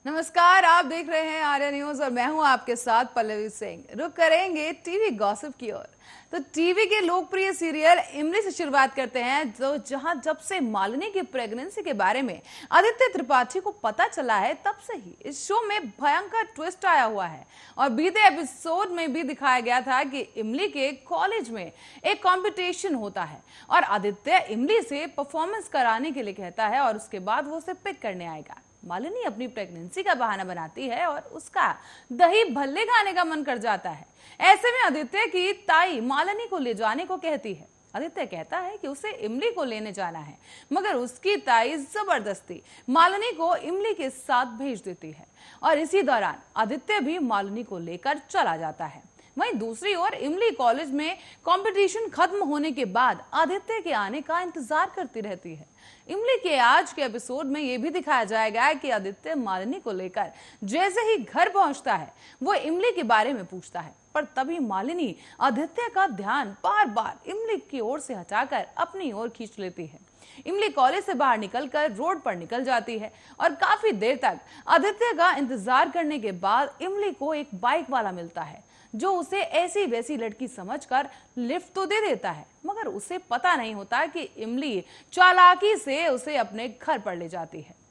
नमस्कार, आप देख रहे हैं आर्या न्यूज और मैं हूं आपके साथ पल्लवी सिंह। रुक करेंगे टीवी गॉसिप की ओर। तो टीवी के लोकप्रिय सीरियल इमली से शुरुआत करते हैं, जो जहां जब से मालिनी की प्रेगनेंसी के बारे में आदित्य त्रिपाठी को पता चला है, तब से ही इस शो में भयंकर ट्विस्ट आया हुआ है। और बीते एपिसोड में भी दिखाया गया था कि इमली के कॉलेज में एक कंपटीशन होता है और आदित्य इमली से परफॉर्मेंस कराने के लिए कहता है और उसके बाद वो उसे पिक करने आएगा। मालिनी अपनी प्रेगनेंसी का बहाना बनाती है और उसका दही भल्ले खाने का मन कर जाता है। ऐसे में आदित्य की ताई मालिनी को ले जाने को कहती है। आदित्य कहता है कि उसे इमली को लेने जाना है, मगर उसकी ताई जबरदस्ती मालिनी को इमली के साथ भेज देती है और इसी दौरान आदित्य भी मालिनी को लेकर चला जाता है। वहीं दूसरी ओर इमली कॉलेज में कंपटीशन खत्म होने के बाद आदित्य के आने का इंतजार करती रहती है। इमली के आज के एपिसोड में यह भी दिखाया जाएगा कि आदित्य मालिनी को लेकर जैसे ही घर पहुंचता है, वो इमली के बारे में पूछता है, पर तभी मालिनी आदित्य का ध्यान बार बार इमली की ओर से हटाकर अपनी ओर खींच लेती है। इमली कॉलेज से बाहर निकलकर रोड पर निकल जाती है और काफी देर तक आदित्य का इंतजार करने के बाद इमली को एक बाइक वाला मिलता है, जो उसे ऐसी वैसी लड़की समझकर लिफ्ट तो दे देता है, मगर उसे पता नहीं होता कि इमली चालाकी से उसे अपने घर पर ले जाती है।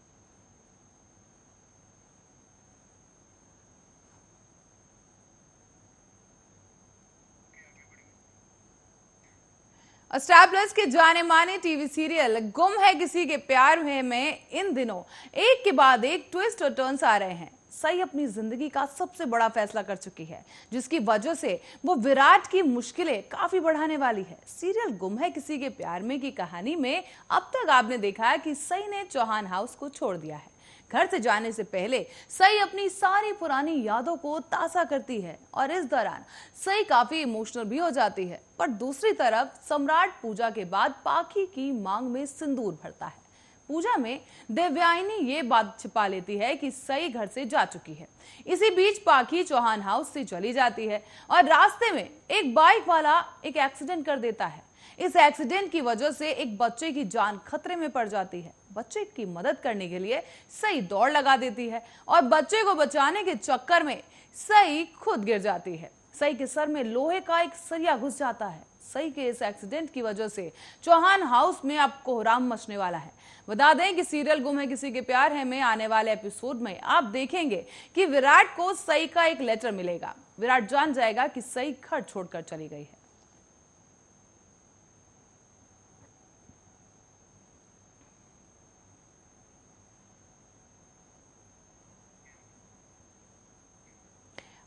स्टार प्लस के जाने माने टीवी सीरियल गुम है किसी के प्यार में इन दिनों एक के बाद एक ट्विस्ट और टर्न्स आ रहे हैं। सई अपनी जिंदगी का सबसे बड़ा फैसला कर चुकी है, जिसकी वजह से वो विराट की मुश्किलें काफी बढ़ाने वाली है। सीरियल गुम है किसी के प्यार में की कहानी में अब तक आपने देखा है कि सई ने चौहान हाउस को छोड़ दिया है। घर से जाने से पहले सई अपनी सारी पुरानी यादों को ताज़ा करती है और इस दौरान सई काफी इमोशनल भी हो जाती है। पर दूसरी तरफ सम्राट पूजा के बाद पाखी की मांग में सिंदूर भरता है। पूजा में देवयानी ये बात छिपा लेती है कि सई घर से जा चुकी है। इसी बीच पाखी चौहान हाउस से चली जाती है और रास्ते में एक बाइक वाला एक एक्सीडेंट कर देता है। इस एक्सीडेंट की वजह से एक बच्चे की जान खतरे में पड़ जाती है। बच्चे की मदद करने के लिए सई दौड़ लगा देती है और बच्चे को बचाने के चक्कर में सई खुद गिर जाती है। सई के सर में लोहे का एक सरिया घुस जाता है। सई के इस एक्सीडेंट की वजह से चौहान हाउस में अब कोहराम मचने वाला है। बता दें कि सीरियल गुम है किसी के प्यार है में आने वाले एपिसोड में आप देखेंगे कि विराट को सई का एक लेटर मिलेगा। विराट जान जाएगा कि सई घर छोड़कर चली गई है।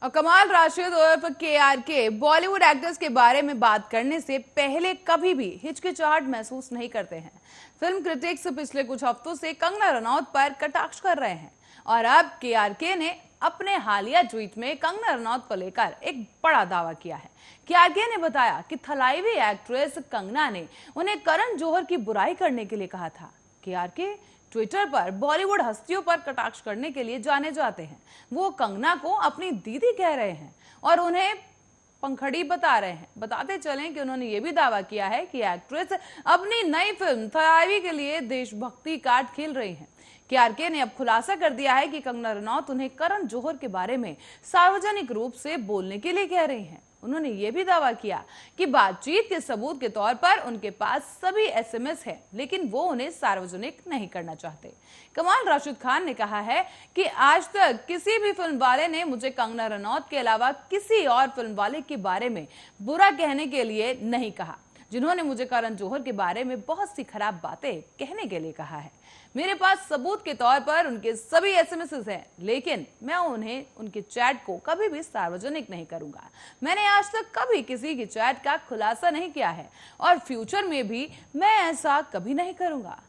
और कमाल राशिद उर्फ KRK बॉलीवुड एक्टर्स के बारे में बात करने से पहले कभी भी हिचकिचाहट महसूस नहीं करते हैं। फिल्म क्रिटिक्स पिछले कुछ हफ्तों से कंगना रनौत पर कटाक्ष कर रहे हैं और अब KRK ने अपने हालिया ट्वीट में कंगना रनौत को लेकर एक बड़ा दावा किया है। KRK ने बताया कि थलाइवी एक्ट्रेस कंगना ने उन्हें करण जौहर की बुराई करने के लिए कहा था। KRK ट्विटर पर बॉलीवुड हस्तियों पर कटाक्ष करने के लिए जाने जाते हैं। वो कंगना को अपनी दीदी कह रहे हैं और उन्हें पंखड़ी बता रहे हैं। बताते चलें कि उन्होंने ये भी दावा किया है कि एक्ट्रेस अपनी नई फिल्म थलाइवी के लिए देशभक्ति कार्ड खेल रही हैं। KRK ने अब खुलासा कर दिया है कि कंगना रनौत उन्हें करण जौहर के बारे में सार्वजनिक रूप से बोलने के लिए कह रही हैं। उन्होंने ये भी दावा किया कि बातचीत के सबूत के तौर पर उनके पास सभी SMS हैं, लेकिन वो उन्हें सार्वजनिक नहीं करना चाहते। कमाल राशिद खान ने कहा है कि आज तक किसी भी फिल्म वाले ने मुझे कंगना रनौत के अलावा किसी और फिल्म वाले के बारे में बुरा कहने के लिए नहीं कहा। जिन्होंने मुझे करण जौहर के बारे में बहुत सी खराब बातें कहने के लिए कहा है। मेरे पास सबूत के तौर पर उनके सभी SMS हैं, लेकिन मैं उन्हें उनके चैट को कभी भी सार्वजनिक नहीं करूंगा। मैंने आज तक कभी किसी की चैट का खुलासा नहीं किया है और फ्यूचर में भी मैं ऐसा कभी नहीं करूंगा।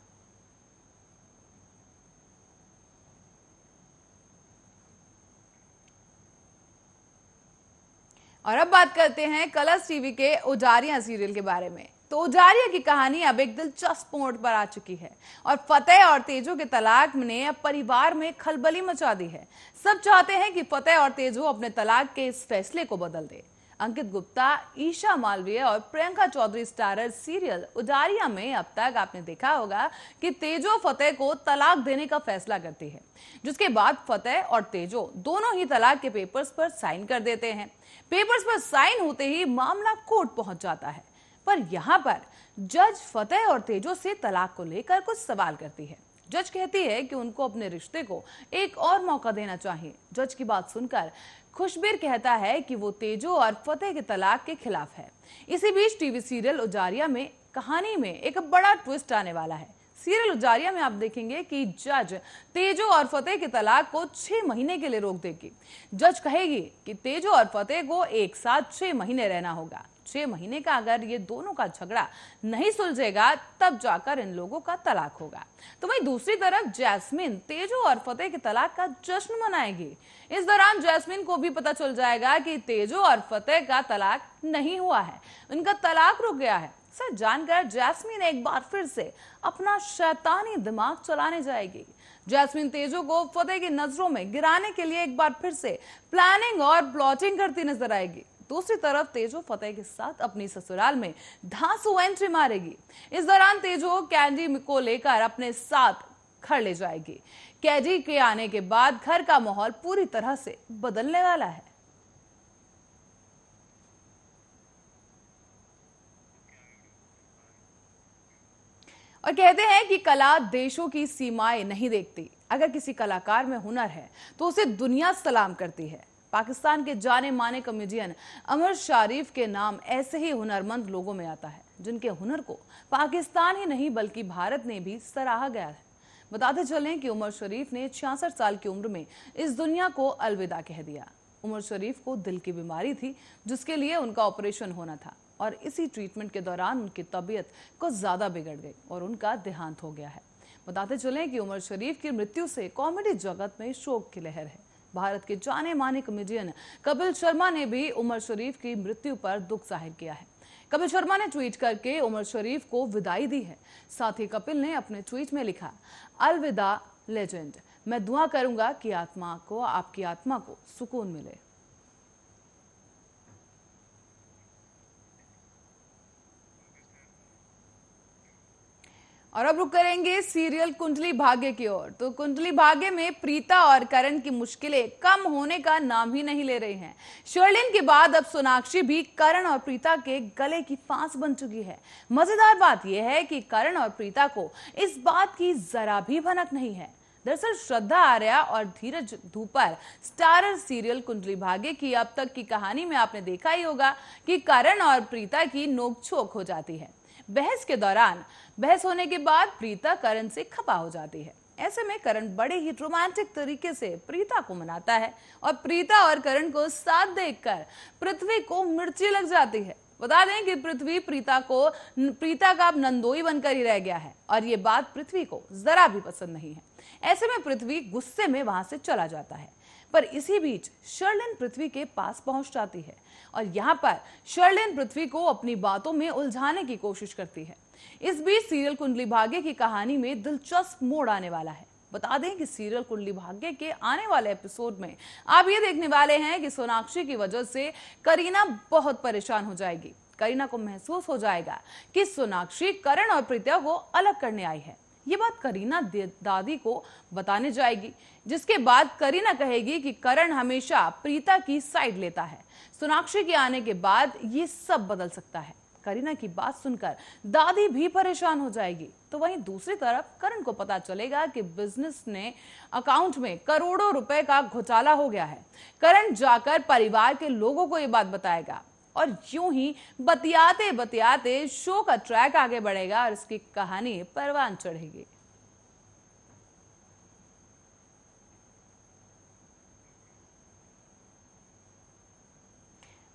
और अब बात करते हैं कलर्स टीवी के उजारियां सीरियल के बारे में। तो उजारिया की कहानी अब एक दिलचस्प मोड़ पर आ चुकी है और फतेह और तेजो के तलाक ने अब परिवार में खलबली मचा दी है। सब चाहते हैं कि फतेह और तेजो अपने तलाक के इस फैसले को बदल दे। अंकित गुप्ता, ईशा मालवीय और प्रियंका चौधरी स्टारर सीरियल उजारिया में अब तक आपने देखा होगा कि तेजो फतेह को तलाक देने का फैसला करती है, जिसके बाद फतेह और तेजो दोनों ही तलाक के पेपर्स पर साइन कर देते हैं। पेपर्स पर साइन होते ही मामला कोर्ट पहुंच जाता है, पर यहाँ पर जज फतेह और तेजो से तलाक को लेकर कुछ सवाल करती है। जज कहती है कि उनको अपने रिश्ते को एक और मौका देना चाहिए। जज की बात सुनकर खुशबीर कहता है कि वो तेजो और फतेह के तलाक के खिलाफ है। इसी बीच टीवी सीरियल उजारिया में कहानी में एक बड़ा ट्विस्ट आने वाला है। सीरियल उजारिया में आप देखेंगे कि जज तेजो और फतेह के तलाक को 6 महीने के लिए रोक देगी। जज कहेगी कि तेजो और फतेह को एक साथ 6 महीने रहना होगा। 6 महीने का अगर ये दोनों का झगड़ा नहीं सुलझेगा तब जाकर इन लोगों का तलाक होगा। तो वहीं दूसरी तरफ जैस्मिन तेजो और फतेह के तलाक का जश्न मनाएगी। इस दौरान जैस्मिन को भी पता चल जाएगा कि तेजो और फतेह का तलाक नहीं हुआ है, उनका तलाक रुक गया है। सच जानकर जैस्मिन एक बार फिर से अपना शैतानी दिमाग चलाने जाएगी। जैस्मिन तेजो को फतेह की नजरों में गिराने के लिए एक बार फिर से प्लानिंग और प्लॉटिंग करती नजर आएगी। दूसरी तरफ तेजो फतेह के साथ अपनी ससुराल में धांसू एंट्री मारेगी। इस दौरान तेजो कैंडी को लेकर अपने साथ घर ले जाएगी। कैंडी के आने के बाद घर का माहौल पूरी तरह से बदलने वाला है। और कहते हैं कि कला देशों की सीमाएं नहीं देखती। अगर किसी कलाकार में हुनर है तो उसे दुनिया सलाम करती है। पाकिस्तान के जाने माने कॉमेडियन उमर शरीफ के नाम ऐसे ही हुनरमंद लोगों में आता है, जिनके हुनर को पाकिस्तान ही नहीं बल्कि भारत ने भी सराहा गया है। बताते चलें कि उमर शरीफ ने 66 साल की उम्र में इस दुनिया को अलविदा कह दिया। उमर शरीफ को दिल की बीमारी थी, जिसके लिए उनका ऑपरेशन होना था और इसी ट्रीटमेंट के दौरान उनकी तबीयत कुछ ज्यादा बिगड़ गई और उनका देहांत हो गया है। बताते चलें कि उमर शरीफ की मृत्यु से कॉमेडी जगत में शोक की लहर है। भारत के जाने माने कॉमेडियन कपिल शर्मा ने भी उमर शरीफ की मृत्यु पर दुख जाहिर किया है। कपिल शर्मा ने ट्वीट करके उमर शरीफ को विदाई दी है। साथ ही कपिल ने अपने ट्वीट में लिखा, अलविदा लेजेंड, मैं दुआ करूंगा कि आपकी आत्मा को सुकून मिले। और अब रुक करेंगे सीरियल कुंडली भाग्य की ओर। तो कुंडली भाग्य में प्रीता और करण की मुश्किलें कम होने का नाम ही नहीं ले रही हैं। शर्लिन के बाद अब सोनाक्षी भी करण और प्रीता के गले की फांस बन चुकी है। मजेदार बात यह है कि करण और प्रीता को इस बात की जरा भी भनक नहीं है। दरअसल श्रद्धा आर्या और धीरज धूपर स्टारर सीरियल कुंडली भाग्य की अब तक की कहानी में आपने देखा ही होगा कि करण और प्रीता की नोकझोंक हो जाती है। बहस के दौरान बहस होने के बाद प्रीता करण से खफा हो जाती है। ऐसे में करण बड़े ही रोमांटिक तरीके से प्रीता को मनाता है और प्रीता और करण को साथ देखकर पृथ्वी को मिर्ची लग जाती है। बता दें कि पृथ्वी प्रीता का अब नंदोई बनकर ही रह गया है और ये बात पृथ्वी को जरा भी पसंद नहीं है। ऐसे में पृथ्वी गुस्से में वहां से चला जाता है, पर इसी बीच शर्लिन पृथ्वी के पास पहुंच जाती है और यहाँ पर शर्लिन पृथ्वी को अपनी बातों में उलझाने की कोशिश करती है। इस बीच सीरियल कुंडली भाग्य की कहानी में दिलचस्प मोड़ आने वाला है। बता दें कि सीरियल कुंडली भाग्य के आने वाले एपिसोड में आप ये देखने वाले हैं कि सोनाक्षी की वजह से करीना बहुत परेशान हो जाएगी। करीना को महसूस हो जाएगा कि सोनाक्षी करण और प्रीता को अलग करने आई है। ये बात करीना दादी को बताने जाएगी, जिसके बाद करीना कहेगी कि करण हमेशा प्रीता की साइड लेता है। सोनाक्षी के आने के बाद ये सब बदल सकता है। करीना की बात सुनकर दादी भी परेशान हो जाएगी। तो वहीं दूसरी तरफ करण को पता चलेगा कि बिजनेस ने अकाउंट में करोड़ों रुपए का घोटाला हो गया है। करण जाकर परिवार के लोगों को ये बात बताएगा और यूं ही बतियाते बतियाते शो का ट्रैक आगे बढ़ेगा और इसकी कहानी परवान चढ़ेगी।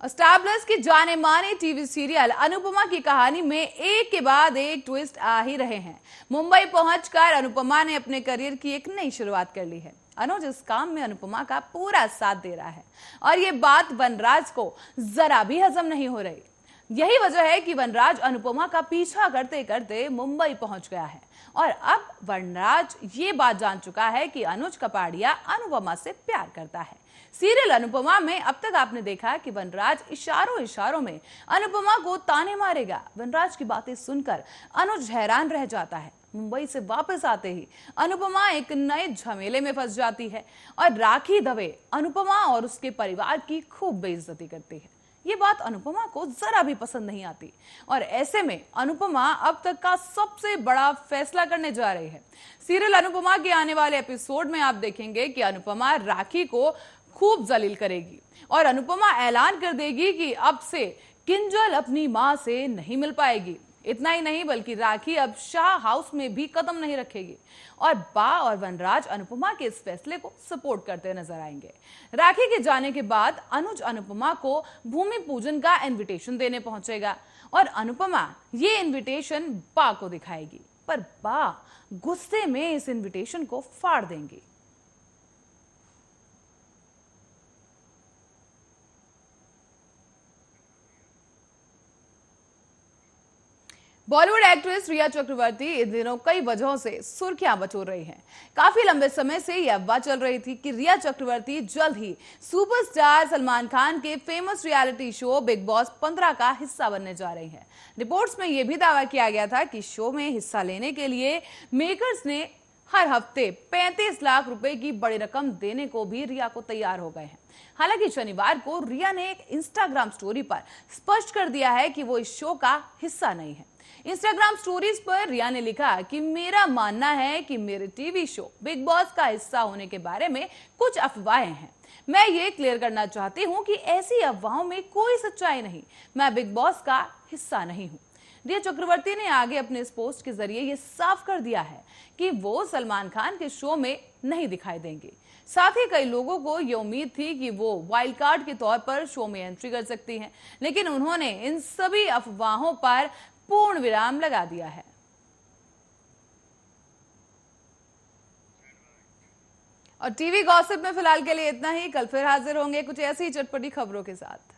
स्टार प्लस की जाने माने टीवी सीरियल अनुपमा की कहानी में एक के बाद एक ट्विस्ट आ ही रहे हैं। मुंबई पहुंचकर अनुपमा ने अपने करियर की एक नई शुरुआत कर ली है। अनुज इस काम में अनुपमा का पूरा साथ दे रहा है और ये बात वनराज को जरा भी हजम नहीं हो रही। यही वजह है कि वनराज अनुपमा का पीछा करते करते मुंबई पहुंच गया है। और अब वनराज ये बात जान चुका है कि अनुज कपाड़िया अनुपमा से प्यार करता है। सीरियल अनुपमा में अब तक आपने देखा कि वनराज इशारों इशारों में अनुपमा को ताने मारेगा। वनराज की बातें सुनकर अनुज हैरान रह जाता है। मुंबई से वापस आते ही अनुपमा एक नए झमेले में फंस जाती है और राखी दवे अनुपमा और उसके परिवार की खूब बेइज्जती करती है। ये बात अनुपमा को जरा भी पसंद नहीं आती और ऐसे में अनुपमा अब तक का सबसे बड़ा फैसला करने जा रही है। सीरियल अनुपमा के आने वाले एपिसोड में आप देखेंगे कि अनुपमा राखी को खूब जलील करेगी और अनुपमा ऐलान कर देगी कि अब से किंजल अपनी मां से नहीं मिल पाएगी। इतना ही नहीं बल्कि राखी अब शाह हाउस में भी कदम नहीं रखेगी और बा और वनराज अनुपमा के इस फैसले को सपोर्ट करते नजर आएंगे। राखी के जाने के बाद अनुज अनुपमा को भूमि पूजन का इनविटेशन देने पहुंचेगा और अनुपमा ये इनविटेशन बा को दिखाएगी, पर बा गुस्से में इस इनविटेशन को फाड़ देंगी। बॉलीवुड एक्ट्रेस रिया चक्रवर्ती इन दिनों कई वजहों से सुर्खियां बटोर रही हैं। काफी लंबे समय से यह अफवाह चल रही थी कि रिया चक्रवर्ती जल्द ही सुपरस्टार सलमान खान के famous reality show big boss 15 का हिस्सा बनने जा रही हैं। रिपोर्ट्स में यह भी दावा किया गया था कि शो में हिस्सा लेने के लिए मेकर्स ने हर हफ्ते 35 लाख रुपए की बड़ी रकम देने को भी रिया को तैयार हो गए हैं। हालांकि शनिवार को रिया ने एक इंस्टाग्राम स्टोरी पर स्पष्ट कर दिया है कि वो इस शो का हिस्सा नहीं है। इंस्टाग्राम स्टोरीज पर रिया ने लिखा कि मेरा मानना है कि मेरे टीवी शो बिग बॉस का हिस्सा होने के बारे में कुछ अफवाहें हैं। मैं ये क्लियर करना चाहती हूँ कि ऐसी अफवाहों में कोई सच्चाई नहीं। मैं बिग बॉस का हिस्सा नहीं हूँ। रिया चक्रवर्ती ने आगे अपने इस पोस्ट के जरिए ये साफ कर दिया है कि वो सलमान खान के शो में नहीं दिखाई देंगे। साथ ही कई लोगों को ये उम्मीद थी कि वो वाइल्ड कार्ड के तौर पर शो में एंट्री कर सकती हैं, लेकिन उन्होंने इन सभी अफवाहों पर पूर्ण विराम लगा दिया है। और टीवी गॉसिप में फिलहाल के लिए इतना ही। कल फिर हाजिर होंगे कुछ ऐसी चटपटी खबरों के साथ।